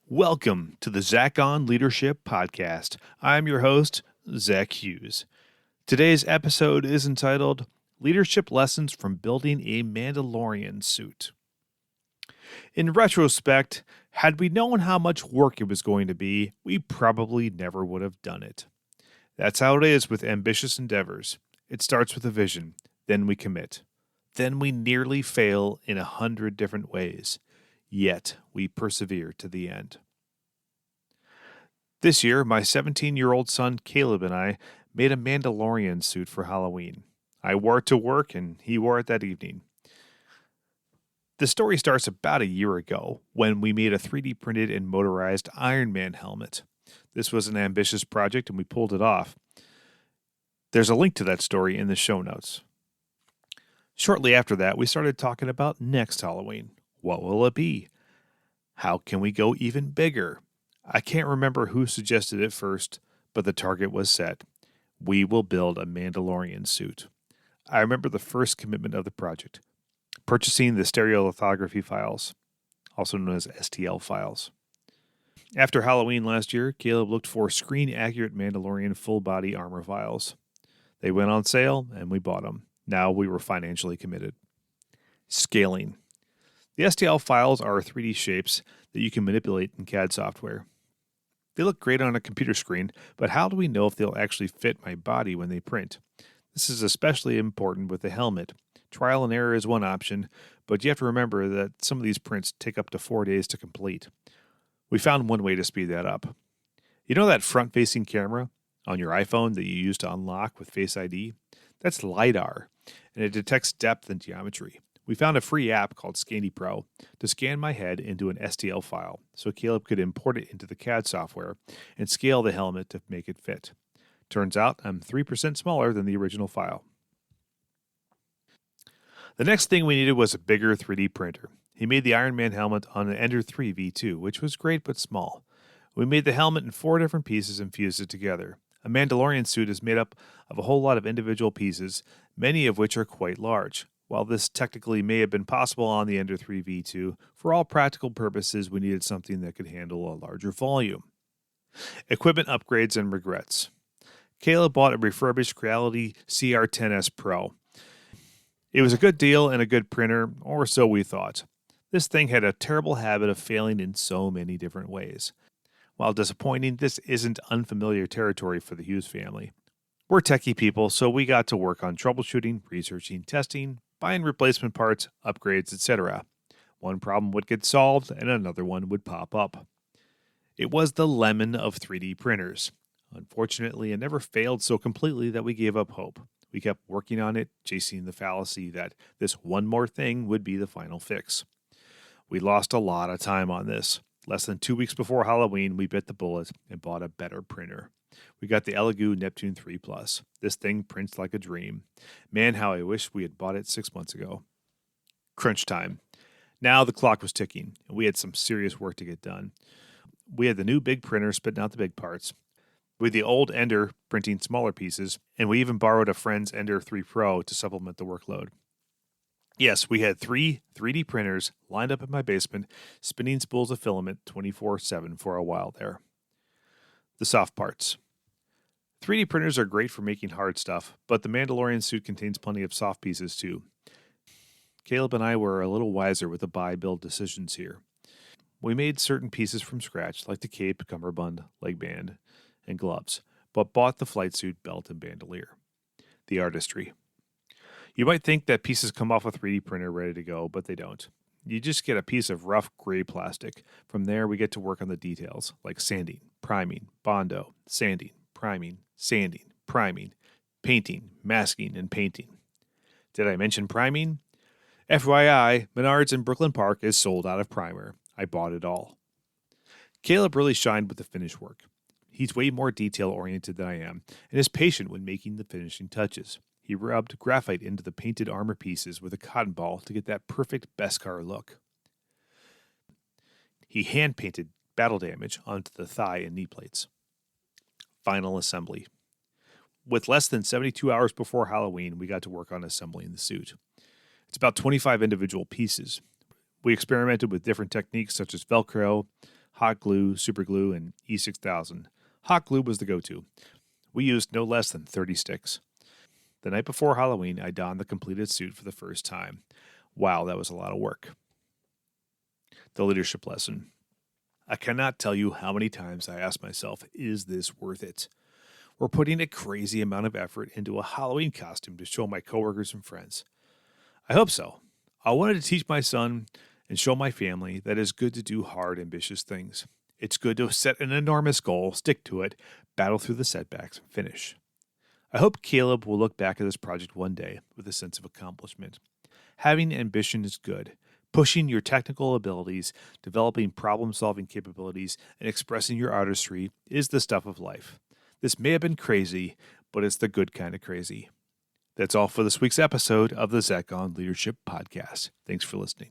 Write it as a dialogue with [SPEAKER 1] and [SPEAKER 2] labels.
[SPEAKER 1] Welcome to the Zach on Leadership Podcast. I'm your host, Zach Hughes. Today's episode is entitled Leadership Lessons from Building a Mandalorian Suit. In retrospect, had we known how much work it was going to be, we probably never would have done it. That's how it is with ambitious endeavors. It starts with a vision, then we commit. Then we nearly fail in 100 different ways. Yet we persevere to the end. This year, my 17-year-old son Caleb and I made a Mandalorian suit for Halloween. I wore it to work and he wore it that evening. The story starts about a year ago when we made a 3D printed and motorized Iron Man helmet. This was an ambitious project and we pulled it off. There's a link to that story in the show notes. Shortly after that, we started talking about next Halloween. What will it be? How can we go even bigger? I can't remember who suggested it first, but the target was set. We will build a Mandalorian suit. I remember the first commitment of the project, purchasing the stereolithography files, also known as STL files. After Halloween last year, Caleb looked for screen-accurate Mandalorian full-body armor files. They went on sale, and we bought them. Now we were financially committed. Scaling. The STL files are 3D shapes that you can manipulate in CAD software. They look great on a computer screen, but how do we know if they'll actually fit my body when they print? This is especially important with the helmet. Trial and error is one option, but you have to remember that some of these prints take up to 4 days to complete. We found one way to speed that up. You know that front-facing camera on your iPhone that you use to unlock with Face ID? That's LiDAR, and it detects depth and geometry. We found a free app called Scandy Pro to scan my head into an STL file so Caleb could import it into the CAD software and scale the helmet to make it fit. Turns out I'm 3% smaller than the original file. The next thing we needed was a bigger 3D printer. He made the Iron Man helmet on an Ender 3 V2, which was great but small. We made the helmet in 4 different pieces and fused it together. A Mandalorian suit is made up of a whole lot of individual pieces, many of which are quite large. While this technically may have been possible on the Ender 3 V2, for all practical purposes, we needed something that could handle a larger volume. Equipment upgrades and regrets. Caleb bought a refurbished Creality CR10S Pro. It was a good deal and a good printer, or so we thought. This thing had a terrible habit of failing in so many different ways. While disappointing, this isn't unfamiliar territory for the Hughes family. We're techie people, so we got to work on troubleshooting, researching, testing, buying replacement parts, upgrades, etc. One problem would get solved and another one would pop up. It was the lemon of 3D printers. Unfortunately, it never failed so completely that we gave up hope. We kept working on it, chasing the fallacy that this one more thing would be the final fix. We lost a lot of time on this. Less than 2 weeks before Halloween, we bit the bullet and bought a better printer. We got the Elegoo Neptune 3 Plus. This thing prints like a dream. Man, how I wish we had bought it 6 months ago. Crunch time. Now the clock was ticking, and we had some serious work to get done. We had the new big printer spitting out the big parts. We had the old Ender printing smaller pieces, and we even borrowed a friend's Ender 3 Pro to supplement the workload. Yes, we had 3 3D printers lined up in my basement, spinning spools of filament 24/7 for a while there. The soft parts. 3D printers are great for making hard stuff, but the Mandalorian suit contains plenty of soft pieces too. Caleb and I were a little wiser with the buy-build decisions here. We made certain pieces from scratch, like the cape, cummerbund, leg band, and gloves, but bought the flight suit, belt, and bandolier. The artistry. You might think that pieces come off a 3D printer ready to go, but they don't. You just get a piece of rough gray plastic. From there, we get to work on the details, like sanding, priming, bondo, sanding, priming, painting, masking, and painting. Did I mention priming? FYI, Menards in Brooklyn Park is sold out of primer. I bought it all. Caleb really shined with the finish work. He's way more detail-oriented than I am, and is patient when making the finishing touches. He rubbed graphite into the painted armor pieces with a cotton ball to get that perfect Beskar look. He hand-painted battle damage onto the thigh and knee plates. Final assembly. With less than 72 hours before Halloween, we got to work on assembling the suit. It's about 25 individual pieces. We experimented with different techniques such as Velcro, hot glue, super glue, and E6000. Hot glue was the go-to. We used no less than 30 sticks. The night before Halloween, I donned the completed suit for the first time. Wow, that was a lot of work. The leadership lesson. I cannot tell you how many times I asked myself, is this worth it? We're putting a crazy amount of effort into a Halloween costume to show my coworkers and friends. I hope so. I wanted to teach my son and show my family that it's good to do hard, ambitious things. It's good to set an enormous goal, stick to it, battle through the setbacks, and finish. I hope Caleb will look back at this project one day with a sense of accomplishment. Having ambition is good. Pushing your technical abilities, developing problem-solving capabilities, and expressing your artistry is the stuff of life. This may have been crazy, but it's the good kind of crazy. That's all for this week's episode of the Zach on Leadership Podcast. Thanks for listening.